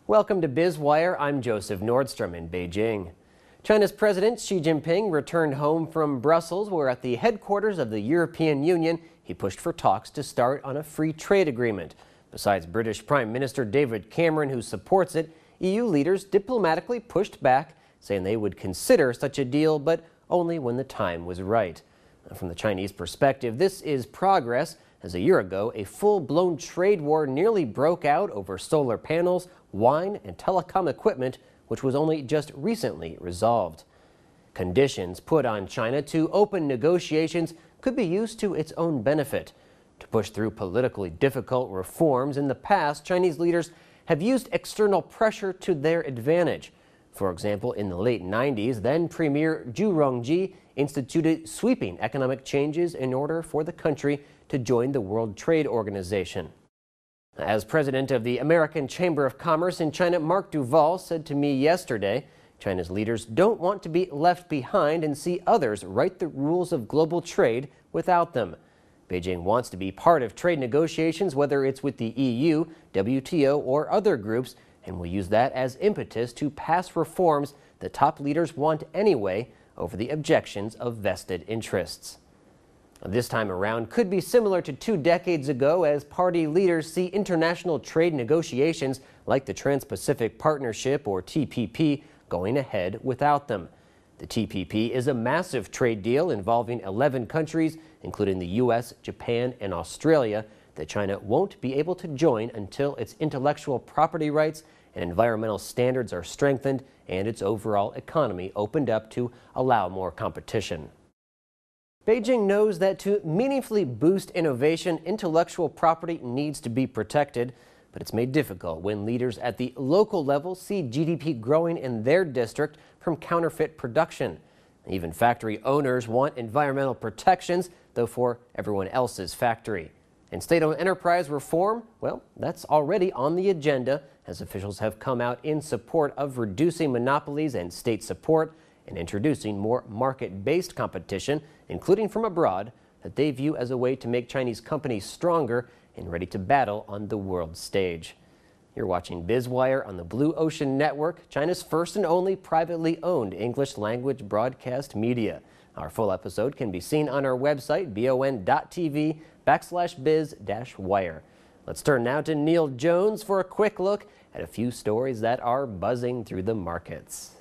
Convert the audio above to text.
Welcome to Biz Wire. I'm Joseph Nordstrom in Beijing. China's President Xi Jinping returned home from Brussels, where at the headquarters of the European Union, he pushed for talks to start on a free trade agreement. Besides British Prime Minister David Cameron, who supports it, EU leaders diplomatically pushed back, saying they would consider such a deal, but only when the time was right. From the Chinese perspective, this is progress, as a year ago, a full-blown trade war nearly broke out over solar panels, wine, and telecom equipment, which was only just recently resolved. Conditions put on China to open negotiations could be used to its own benefit. To push through politically difficult reforms in the past, Chinese leaders have used external pressure to their advantage. For example, in the late 90s, then Premier Rongji instituted sweeping economic changes in order for the country to join the World Trade Organization. As president of the American Chamber of Commerce in China, Mark Duval said to me yesterday, China's leaders don't want to be left behind and see others write the rules of global trade without them. Beijing wants to be part of trade negotiations, whether it's with the EU, WTO, or other groups, and will use that as impetus to pass reforms the top leaders want anyway over the objections of vested interests. This time around could be similar to 2 decades ago, as party leaders see international trade negotiations like the Trans-Pacific Partnership, or TPP, going ahead without them. The TPP is a massive trade deal involving 11 countries, including the U.S., Japan, and Australia, that China won't be able to join until its intellectual property rights and environmental standards are strengthened and its overall economy opened up to allow more competition. Beijing knows that to meaningfully boost innovation, intellectual property needs to be protected, but it's made difficult when leaders at the local level see GDP growing in their district from counterfeit production. Even factory owners want environmental protections, though for everyone else's factory. And state-owned enterprise reform, well, that's already on the agenda, as officials have come out in support of reducing monopolies and state support and introducing more market-based competition, including from abroad, that they view as a way to make Chinese companies stronger and ready to battle on the world stage. You're watching Biz Wire on the Blue Ocean Network, China's first and only privately owned English-language broadcast media. Our full episode can be seen on our website, BONTV/biz-wire. Let's turn now to Neil Jones for a quick look at a few stories that are buzzing through the markets.